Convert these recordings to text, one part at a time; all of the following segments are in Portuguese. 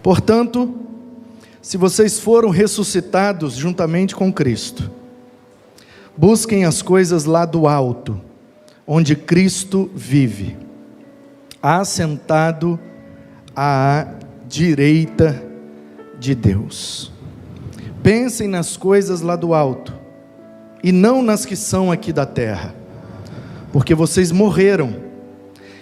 Portanto, se vocês foram ressuscitados juntamente com Cristo, busquem as coisas lá do alto, onde Cristo vive, assentado à direita de Deus. Pensem nas coisas lá do alto, e não nas que são aqui da terra, porque vocês morreram,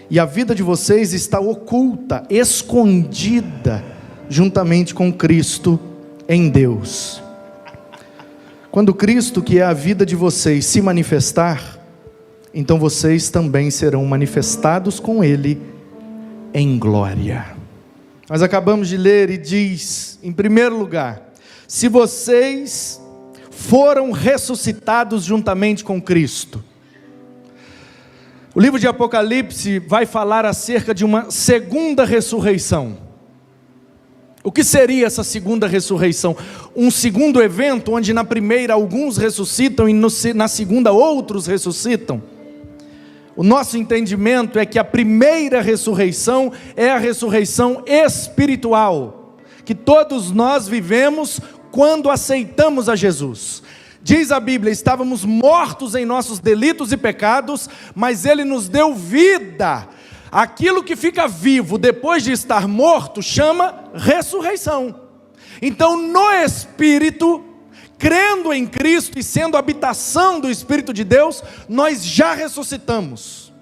e a vida de vocês está oculta, escondida, juntamente com Cristo em Deus. Quando Cristo, que é a vida de vocês, se manifestar, então vocês também serão manifestados com Ele em glória. Nós acabamos de ler e diz, em primeiro lugar, se vocês foram ressuscitados juntamente com Cristo. O livro de Apocalipse vai falar acerca de uma segunda ressurreição. O que seria essa segunda ressurreição? Um segundo evento, onde na primeira alguns ressuscitam e na segunda outros ressuscitam? O nosso entendimento é que a primeira ressurreição é a ressurreição espiritual, que todos nós vivemos quando aceitamos a Jesus. Diz a Bíblia, estávamos mortos em nossos delitos e pecados, mas Ele nos deu vida. Aquilo que fica vivo depois de estar morto chama ressurreição. Então, no Espírito, crendo em Cristo e sendo habitação do Espírito de Deus, nós já ressuscitamos.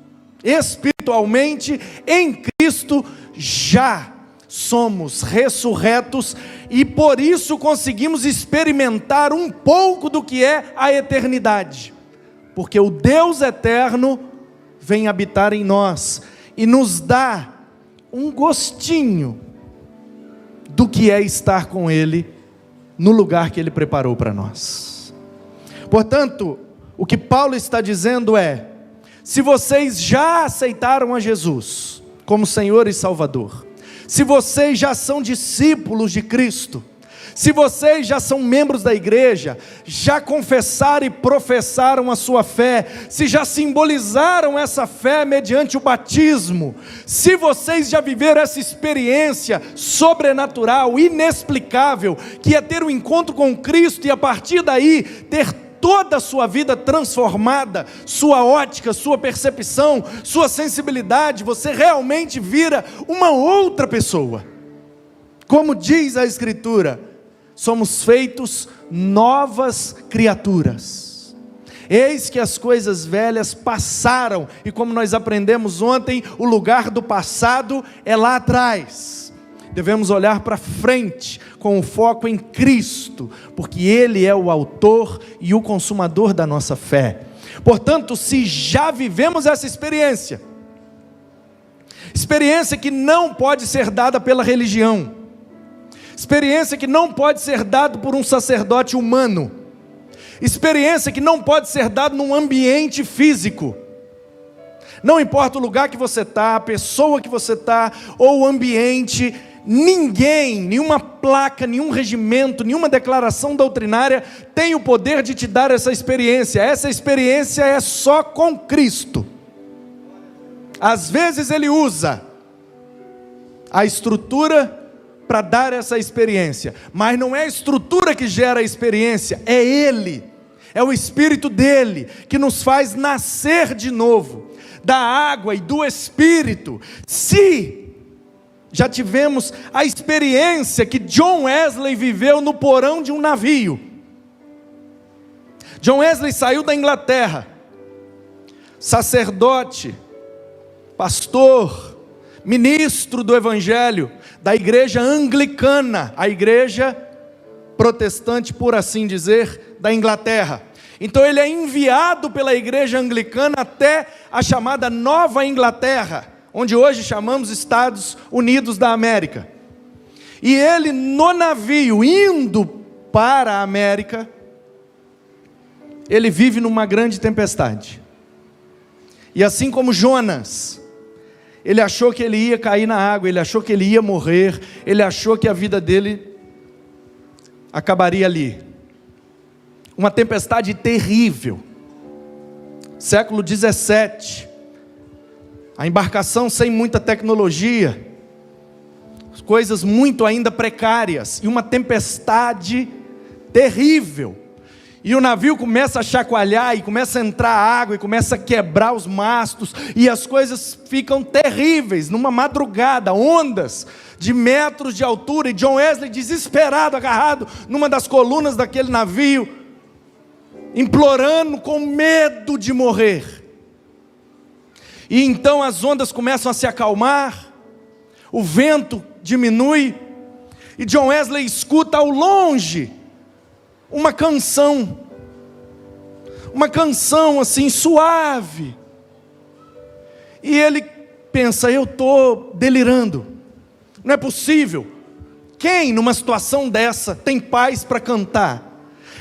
Espiritualmente, em Cristo, já somos ressurretos e por isso conseguimos experimentar um pouco do que é a eternidade. Porque o Deus eterno vem habitar em nós e nos dá um gostinho do que é estar com Ele no lugar que Ele preparou para nós. Portanto, o que Paulo está dizendo é: se vocês já aceitaram a Jesus como Senhor e Salvador, se vocês já são discípulos de Cristo, se vocês já são membros da igreja, já confessaram e professaram a sua fé, se já simbolizaram essa fé mediante o batismo, se vocês já viveram essa experiência sobrenatural, inexplicável, que é ter um encontro com Cristo e a partir daí ter toda a sua vida transformada, sua ótica, sua percepção, sua sensibilidade, você realmente vira uma outra pessoa. Como diz a Escritura, somos feitos novas criaturas. Eis que as coisas velhas passaram, e como nós aprendemos ontem, o lugar do passado é lá atrás. Devemos olhar para frente, com o foco em Cristo, porque Ele é o autor e o consumador da nossa fé. Portanto, se já vivemos essa experiência que não pode ser dada pela religião, experiência que não pode ser dada por um sacerdote humano, experiência que não pode ser dada num ambiente físico, não importa o lugar que você está, a pessoa que você está, ou o ambiente, ninguém, nenhuma placa, nenhum regimento, nenhuma declaração doutrinária tem o poder de te dar essa experiência é só com Cristo. Às vezes Ele usa a estrutura para dar essa experiência, mas não é a estrutura que gera a experiência, é Ele, é o Espírito dEle, que nos faz nascer de novo, da água e do Espírito. Se já tivemos a experiência que John Wesley viveu no porão de um navio. John Wesley saiu da Inglaterra, sacerdote, pastor, ministro do Evangelho, da igreja anglicana, a igreja protestante, por assim dizer, da Inglaterra. Então ele é enviado pela igreja anglicana até a chamada Nova Inglaterra, onde hoje chamamos Estados Unidos da América. E ele no navio, indo para a América, ele vive numa grande tempestade. E assim como Jonas, ele achou que ele ia cair na água, ele achou que ele ia morrer, ele achou que a vida dele acabaria ali. Uma tempestade terrível. Século 17. A embarcação sem muita tecnologia. coisas muito ainda precárias, e uma tempestade terrível, e o navio começa a chacoalhar, e começa a entrar água, e começa a quebrar os mastos, e as coisas ficam terríveis, numa madrugada, ondas de metros de altura, e John Wesley desesperado, agarrado numa das colunas daquele navio, implorando com medo de morrer. E então as ondas começam a se acalmar, o vento diminui, e John Wesley escuta ao longe uma canção assim suave, e ele pensa: eu estou delirando, não é possível, quem numa situação dessa tem paz para cantar?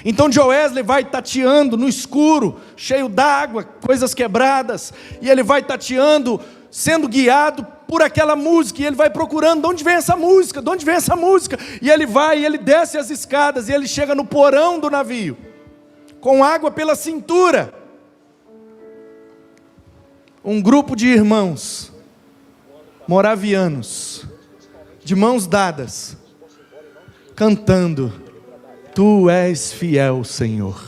Então John Wesley vai tateando no escuro, cheio d'água, coisas quebradas, e ele vai tateando, sendo guiado por aquela música, e ele vai procurando: de onde vem essa música, de onde vem essa música? E ele vai, e ele desce as escadas, e ele chega no porão do navio, com água pela cintura. Um grupo de irmãos moravianos, de mãos dadas, cantando: Tu és fiel, Senhor,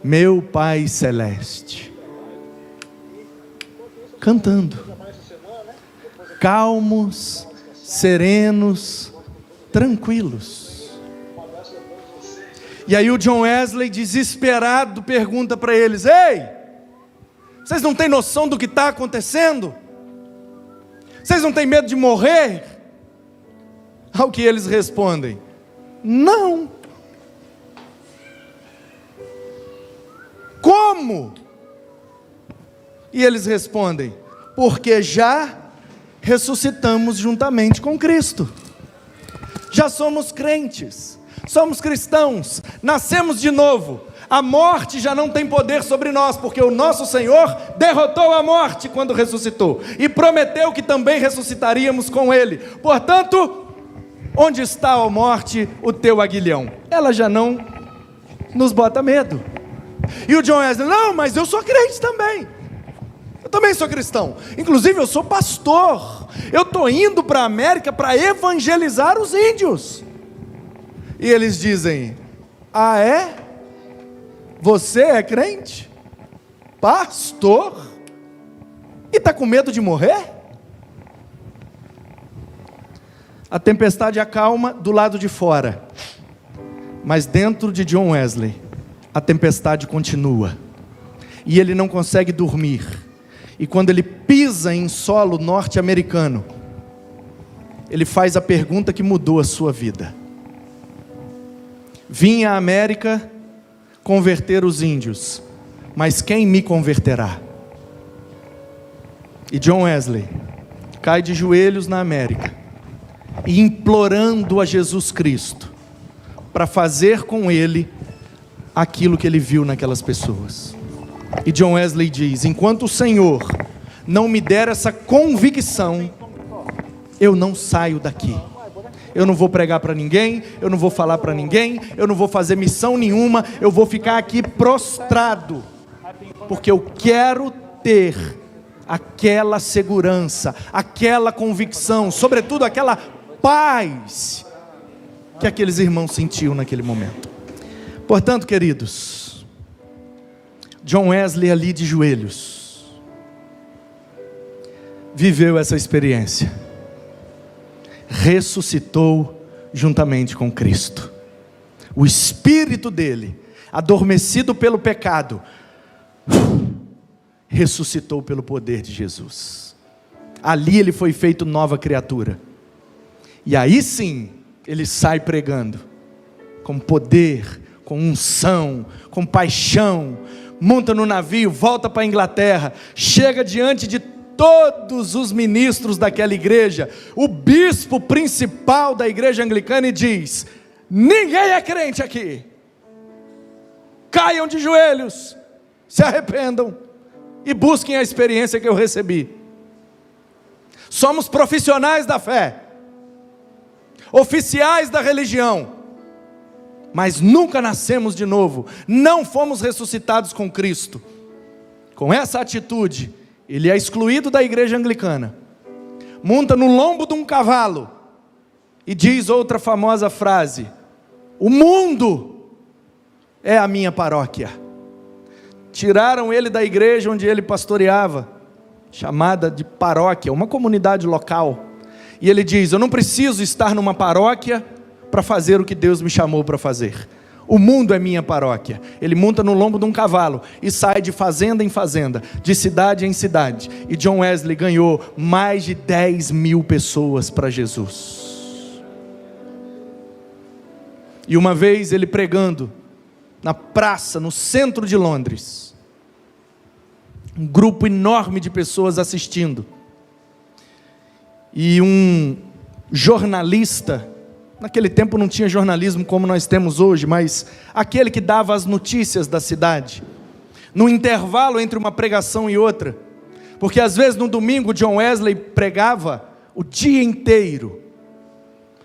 meu Pai Celeste. Cantando, calmos, serenos, tranquilos. E aí o John Wesley, desesperado, pergunta para eles: ei, vocês não têm noção do que está acontecendo? Vocês não têm medo de morrer? Ao que eles respondem: não. Como? E eles respondem: porque já ressuscitamos juntamente com Cristo, já somos crentes, somos cristãos, nascemos de novo, a morte já não tem poder sobre nós, porque o nosso Senhor derrotou a morte quando ressuscitou, e prometeu que também ressuscitaríamos com Ele. Portanto, onde está, ó morte, o teu aguilhão? Ela já não nos bota medo. E o John Wesley: não, mas eu sou crente também, eu também sou cristão, inclusive eu sou pastor, eu estou indo para a América para evangelizar os índios. E eles dizem: ah é? Você é crente? Pastor? E está com medo de morrer? A tempestade acalma do lado de fora, mas dentro de John Wesley a tempestade continua, e ele não consegue dormir. E quando ele pisa em solo norte-americano, ele faz a pergunta que mudou a sua vida: vim à América converter os índios, mas quem me converterá? E John Wesley cai de joelhos na América, e implorando a Jesus Cristo para fazer com ele aquilo que ele viu naquelas pessoas. E John Wesley diz: enquanto o Senhor não me der essa convicção, eu não saio daqui. Eu não vou pregar para ninguém, eu não vou falar para ninguém, eu não vou fazer missão nenhuma, eu vou ficar aqui prostrado, porque eu quero ter aquela segurança, aquela convicção, sobretudo aquela paz que aqueles irmãos sentiam naquele momento. Portanto, queridos, John Wesley ali de joelhos viveu essa experiência, ressuscitou juntamente com Cristo. O espírito dele, adormecido pelo pecado, ressuscitou pelo poder de Jesus. Ali ele foi feito nova criatura, e aí sim ele sai pregando com poder, com unção, com paixão, monta no navio, volta para a Inglaterra, chega diante de todos os ministros daquela igreja, o bispo principal da igreja anglicana, e diz: ninguém é crente aqui, caiam de joelhos, se arrependam e busquem a experiência que eu recebi. Somos profissionais da fé, oficiais da religião, mas nunca nascemos de novo, não fomos ressuscitados com Cristo. Com essa atitude, ele é excluído da igreja anglicana, monta no lombo de um cavalo e diz outra famosa frase: o mundo é a minha paróquia. Tiraram ele da igreja onde ele pastoreava, chamada de paróquia, uma comunidade local. E ele diz: eu não preciso estar numa paróquia para fazer o que Deus me chamou para fazer. O mundo é minha paróquia. Ele monta no lombo de um cavalo e sai de fazenda em fazenda, de cidade em cidade. E John Wesley ganhou mais de 10 mil pessoas para Jesus. E uma vez ele pregando na praça, no centro de Londres, um grupo enorme de pessoas assistindo, e um jornalista, naquele tempo não tinha jornalismo como nós temos hoje, mas aquele que dava as notícias da cidade, no intervalo entre uma pregação e outra, porque às vezes no domingo John Wesley pregava o dia inteiro,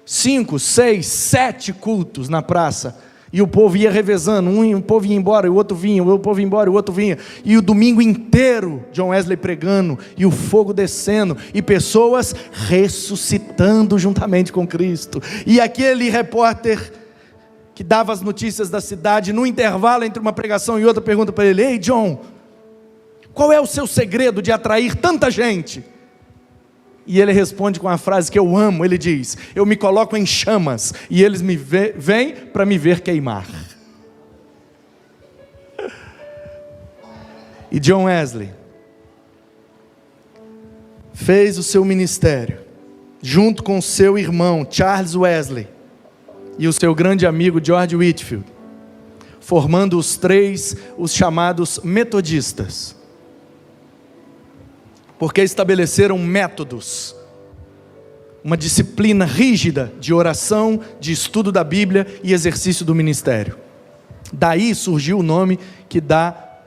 5, 6, 7 cultos na praça, e o povo ia revezando, um povo ia embora, o outro vinha, o povo ia embora, o outro vinha, e o domingo inteiro John Wesley pregando, e o fogo descendo, e pessoas ressuscitando juntamente com Cristo. E aquele repórter que dava as notícias da cidade, no intervalo entre uma pregação e outra, pergunta para ele: ei John, qual é o seu segredo de atrair tanta gente? E ele responde com a frase que eu amo, ele diz: eu me coloco em chamas, e eles vêm para me ver queimar. E John Wesley fez o seu ministério, junto com seu irmão Charles Wesley, e o seu grande amigo George Whitefield, formando os três, os chamados metodistas, porque estabeleceram métodos, uma disciplina rígida de oração, de estudo da Bíblia e exercício do ministério. Daí surgiu o nome que dá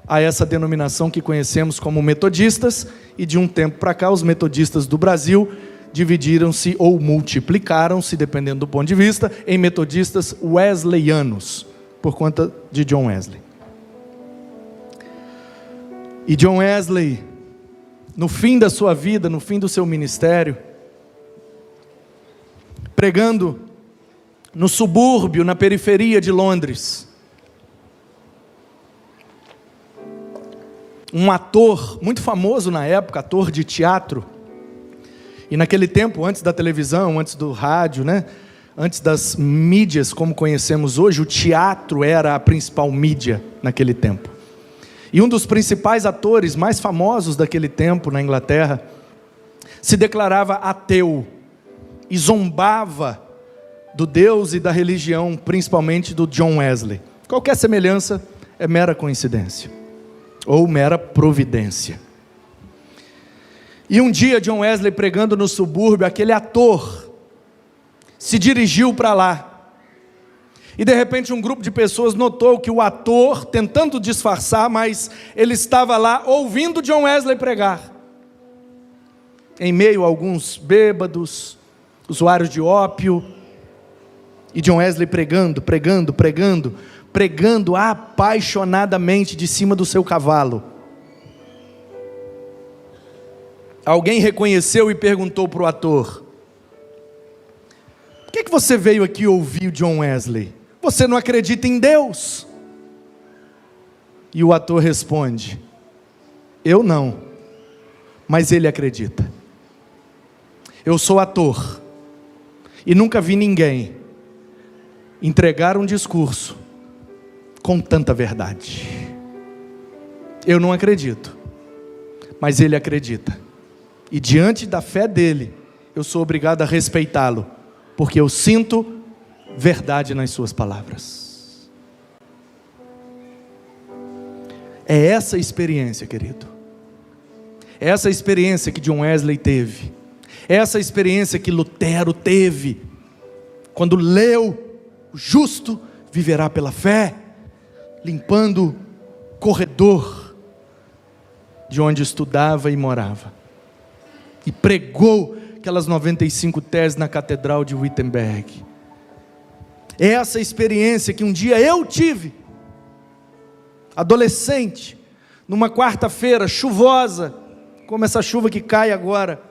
a essa denominação que conhecemos como metodistas, e de um tempo para cá os metodistas do Brasil dividiram-se ou multiplicaram-se, dependendo do ponto de vista, em metodistas wesleyanos, por conta de John Wesley. E John Wesley, no fim da sua vida, no fim do seu ministério, pregando no subúrbio, na periferia de Londres, um ator muito famoso na época, ator de teatro, e naquele tempo, antes da televisão, antes do rádio, antes das mídias como conhecemos hoje, o teatro era a principal mídia naquele tempo. E um dos principais atores mais famosos daquele tempo na Inglaterra se declarava ateu e zombava do Deus e da religião, principalmente do John Wesley. Qualquer semelhança é mera coincidência ou mera providência. E um dia John Wesley pregando no subúrbio, aquele ator se dirigiu para lá. E de repente um grupo de pessoas notou que o ator, tentando disfarçar, mas ele estava lá ouvindo John Wesley pregar. Em meio a alguns bêbados, usuários de ópio, e John Wesley pregando apaixonadamente de cima do seu cavalo. Alguém reconheceu e perguntou para o ator: por que você veio aqui ouvir o John Wesley? Você não acredita em Deus? E o ator responde: eu não, mas ele acredita. Eu sou ator e nunca vi ninguém entregar um discurso com tanta verdade. Eu não acredito, mas ele acredita, e diante da fé dele, eu sou obrigado a respeitá-lo, porque eu sinto verdade nas suas palavras. É essa experiência, querido, é essa experiência que John Wesley teve, é essa experiência que Lutero teve, quando leu: o justo viverá pela fé, limpando o corredor de onde estudava e morava, e pregou aquelas 95 teses na catedral de Wittenberg. É essa experiência que um dia eu tive, adolescente, numa quarta-feira chuvosa, como essa chuva que cai agora,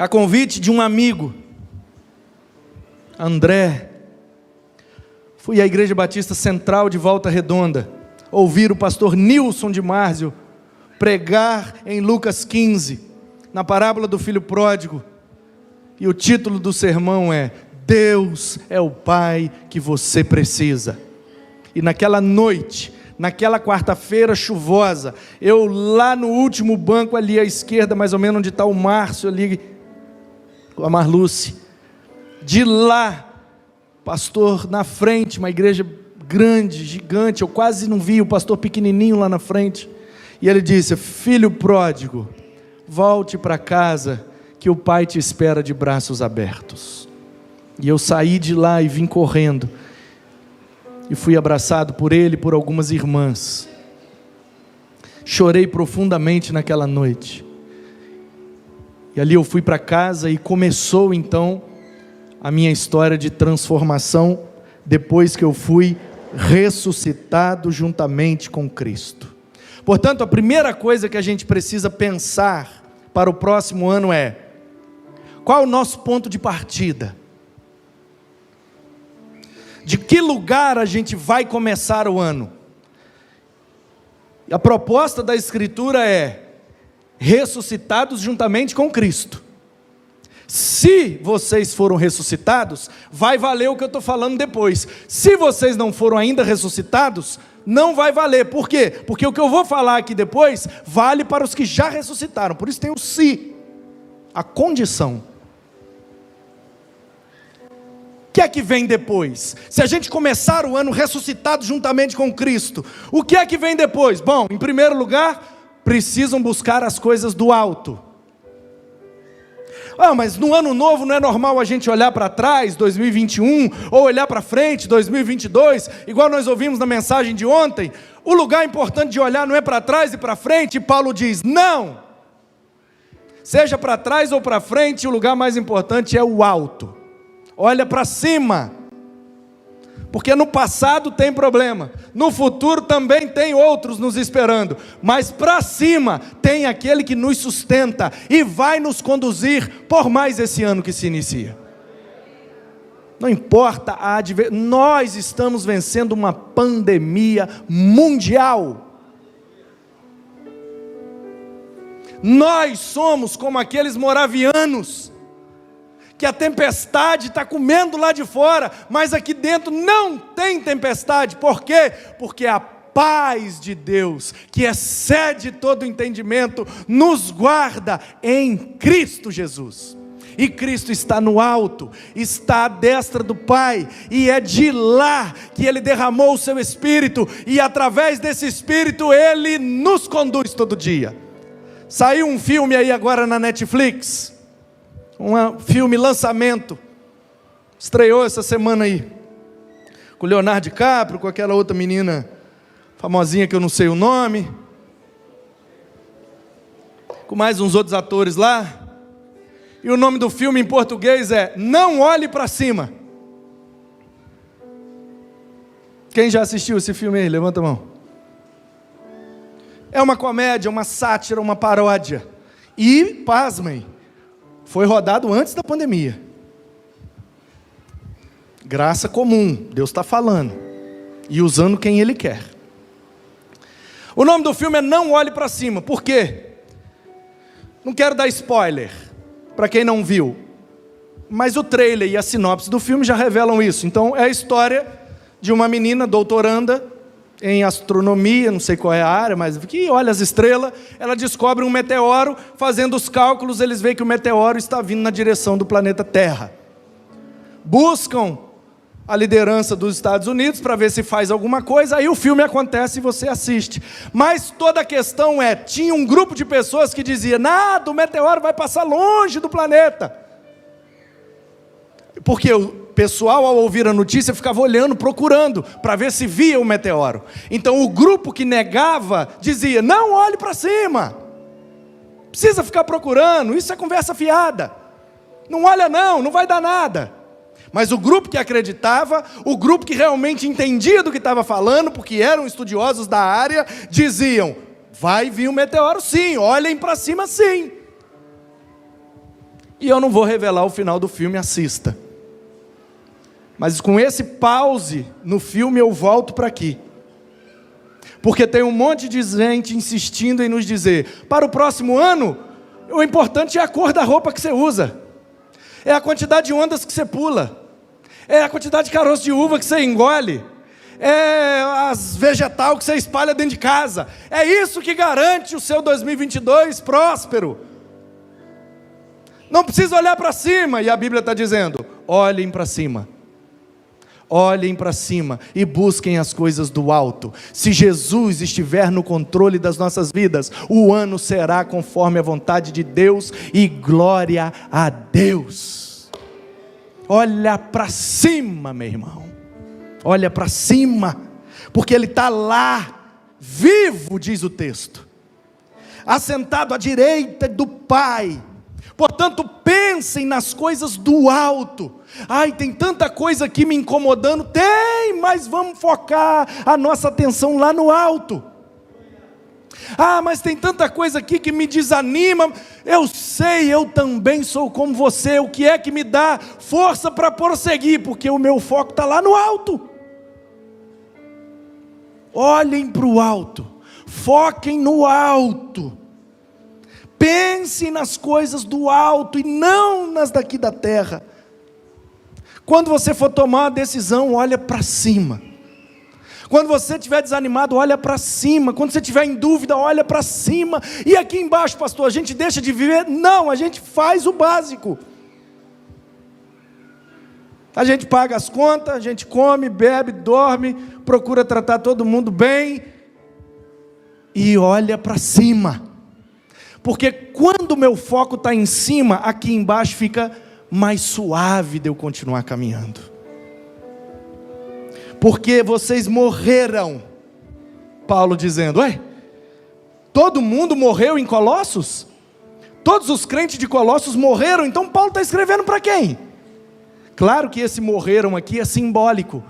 a convite de um amigo, André, fui à Igreja Batista Central de Volta Redonda, ouvir o pastor Nilson de Márzio pregar em Lucas 15, na parábola do filho pródigo, e o título do sermão é: Deus é o Pai que você precisa. E naquela noite, naquela quarta-feira chuvosa, eu lá no último banco ali à esquerda, mais ou menos onde está o Márcio ali, com a Marluce, de lá, pastor na frente, uma igreja grande, gigante, eu quase não vi o pastor pequenininho lá na frente, e ele disse: filho pródigo, volte para casa, que o pai te espera de braços abertos. E eu saí de lá e vim correndo, e fui abraçado por ele e por algumas irmãs. Chorei profundamente naquela noite, e ali eu fui para casa, e começou então a minha história de transformação, depois que eu fui ressuscitado juntamente com Cristo. Portanto, a primeira coisa que a gente precisa pensar para o próximo ano é: qual é o nosso ponto de partida? De que lugar a gente vai começar o ano? A proposta da Escritura é: ressuscitados juntamente com Cristo. Se vocês foram ressuscitados, vai valer o que eu estou falando depois. Se vocês não foram ainda ressuscitados, não vai valer. Por quê? Porque o que eu vou falar aqui depois vale para os que já ressuscitaram. Por isso tem o se, a condição. O que é que vem depois? Se a gente começar o ano ressuscitado juntamente com Cristo, o que é que vem depois? Bom, em primeiro lugar, precisam buscar as coisas do alto. Mas no ano novo não é normal a gente olhar para trás, 2021, ou olhar para frente, 2022, igual nós ouvimos na mensagem de ontem. O lugar importante de olhar não é para trás e para frente, e Paulo diz: não, seja para trás ou para frente, o lugar mais importante é o alto. Olha para cima, porque no passado tem problema, no futuro também tem outros nos esperando, mas para cima tem aquele que nos sustenta e vai nos conduzir por mais esse ano que se inicia. Não importa a adversidade, nós estamos vencendo uma pandemia mundial. Nós somos como aqueles moravianos, que a tempestade está comendo lá de fora, mas aqui dentro não tem tempestade. Por quê? Porque a paz de Deus, que excede todo entendimento, nos guarda em Cristo Jesus. E Cristo está no alto, está à destra do Pai, e é de lá que Ele derramou o seu Espírito, e através desse Espírito Ele nos conduz todo dia. Saiu um filme aí agora na Netflix, um filme lançamento, estreou essa semana aí, com o Leonardo DiCaprio, com aquela outra menina famosinha que eu não sei o nome, com mais uns outros atores lá, e o nome do filme em português é Não Olhe para Cima. Quem já assistiu esse filme aí? Levanta a mão. É uma comédia, uma sátira, uma paródia, e, pasmem, foi rodado antes da pandemia. Graça comum, Deus está falando, e usando quem Ele quer. O nome do filme é Não Olhe para Cima. Por quê? Não quero dar spoiler para quem não viu, mas o trailer e a sinopse do filme já revelam isso. Então é a história de uma menina doutoranda em astronomia, não sei qual é a área, mas que olha as estrelas, ela descobre um meteoro, fazendo os cálculos, eles veem que o meteoro está vindo na direção do planeta Terra. Buscam a liderança dos Estados Unidos para ver se faz alguma coisa, aí o filme acontece e você assiste. Mas toda a questão é, tinha um grupo de pessoas que dizia: nada, o meteoro vai passar longe do planeta. Porque o pessoal, ao ouvir a notícia, ficava olhando, procurando, para ver se via o meteoro. Então o grupo que negava, dizia: não olhe para cima, precisa ficar procurando, isso é conversa fiada, não olha não, não vai dar nada. Mas o grupo que acreditava, o grupo que realmente entendia do que estava falando, porque eram estudiosos da área, diziam: vai vir um meteoro sim, olhem para cima sim. E eu não vou revelar o final do filme, assista. Mas com esse pause no filme eu volto para aqui. Porque tem um monte de gente insistindo em nos dizer, para o próximo ano, o importante é a cor da roupa que você usa. É a quantidade de ondas que você pula. É a quantidade de caroço de uva que você engole. É as vegetal que você espalha dentro de casa. É isso que garante o seu 2022 próspero. Não precisa olhar para cima. E a Bíblia está dizendo, olhem para cima. Olhem para cima e busquem as coisas do alto. Se Jesus estiver no controle das nossas vidas, o ano será conforme a vontade de Deus e glória a Deus. Olha para cima, meu irmão. Olha para cima, porque Ele está lá, vivo, diz o texto, assentado à direita do Pai. Portanto, pensem nas coisas do alto. Ai, tem tanta coisa aqui me incomodando. Tem, mas vamos focar a nossa atenção lá no alto. Ah, mas tem tanta coisa aqui que me desanima. Eu sei, eu também sou como você. O que é que me dá força para prosseguir? Porque o meu foco está lá no alto. Olhem para o alto, foquem no alto. Pense nas coisas do alto e não nas daqui da terra. Quando você for tomar uma decisão, olha para cima. Quando você estiver desanimado, olha para cima. Quando você estiver em dúvida, olha para cima. E aqui embaixo, pastor, a gente deixa de viver? Não, a gente faz o básico. A gente paga as contas, a gente come, bebe, dorme, procura tratar todo mundo bem. E olha para cima. Porque quando o meu foco está em cima, aqui embaixo fica mais suave de eu continuar caminhando. Porque vocês morreram. Paulo dizendo, ué, todo mundo morreu em Colossos? Todos os crentes de Colossos morreram, então Paulo está escrevendo para quem? Claro que esse morreram aqui é simbólico.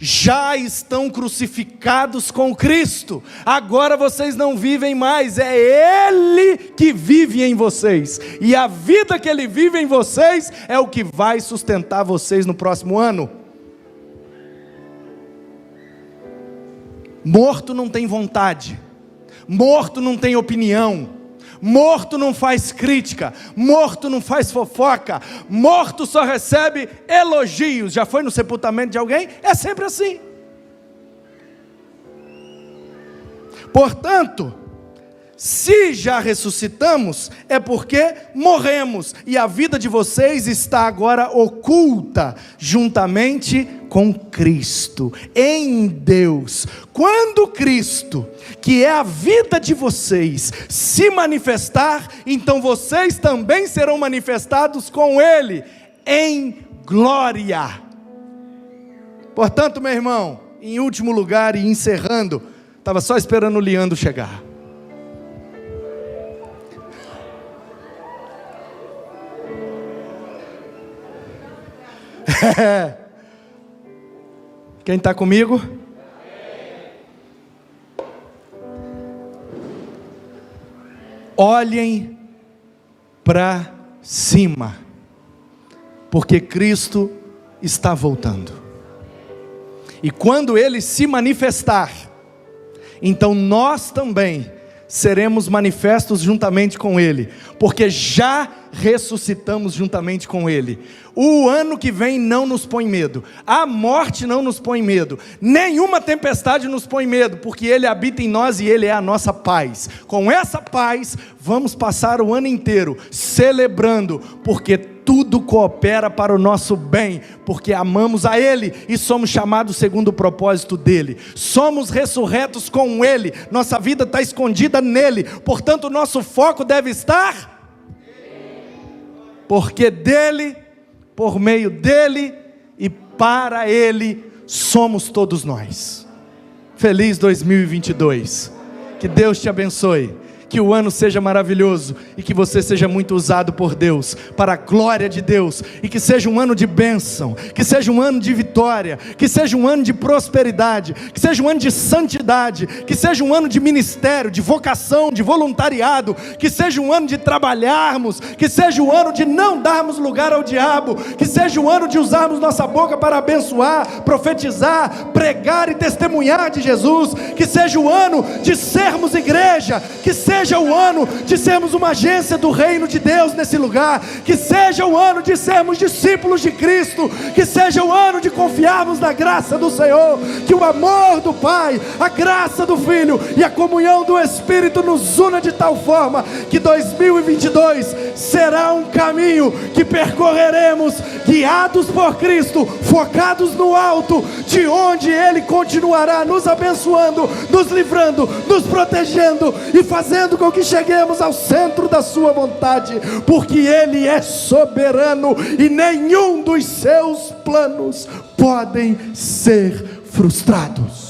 Já estão crucificados com Cristo, agora vocês não vivem mais, é Ele que vive em vocês, e a vida que Ele vive em vocês, é o que vai sustentar vocês no próximo ano. Morto não tem vontade, morto não tem opinião, morto não faz crítica, morto não faz fofoca, morto só recebe elogios. Já foi no sepultamento de alguém? É sempre assim. Portanto, se já ressuscitamos, é porque morremos, e a vida de vocês está agora oculta, juntamente com Cristo, em Deus. Quando Cristo, que é a vida de vocês, se manifestar, então vocês também serão manifestados com Ele, em glória. Portanto, meu irmão, em último lugar e encerrando, estava só esperando o Leandro chegar. Quem está comigo? Olhem para cima, porque Cristo está voltando. E quando Ele se manifestar, então nós também seremos manifestos juntamente com Ele, porque já ressuscitamos juntamente com Ele. O ano que vem não nos põe medo, a morte não nos põe medo, nenhuma tempestade nos põe medo, porque Ele habita em nós e Ele é a nossa paz. Com essa paz, vamos passar o ano inteiro celebrando, porque tudo coopera para o nosso bem, porque amamos a Ele e somos chamados segundo o propósito dEle. Somos ressurretos com Ele, nossa vida está escondida nele, portanto o nosso foco deve estar, porque dEle, por meio dEle e para Ele somos todos nós. Feliz 2022, que Deus te abençoe, Que o ano seja maravilhoso e que você seja muito usado por Deus, para a glória de Deus, e que seja um ano de bênção, que seja um ano de vitória, que seja um ano de prosperidade, que seja um ano de santidade, que seja um ano de ministério, de vocação, de voluntariado, que seja um ano de trabalharmos, que seja um ano de não darmos lugar ao diabo, que seja um ano de usarmos nossa boca para abençoar, profetizar, pregar e testemunhar de Jesus, que seja o ano de sermos igreja, que seja o ano de sermos uma agência do reino de Deus nesse lugar, que seja o ano de sermos discípulos de Cristo, que seja o ano de confiarmos na graça do Senhor, que o amor do Pai, a graça do Filho e a comunhão do Espírito nos una de tal forma, que 2022 será um caminho que percorreremos, guiados por Cristo, focados no alto, de onde Ele continuará nos abençoando, nos livrando, nos protegendo e fazendo com que cheguemos ao centro da sua vontade, porque Ele é soberano e nenhum dos seus planos podem ser frustrados.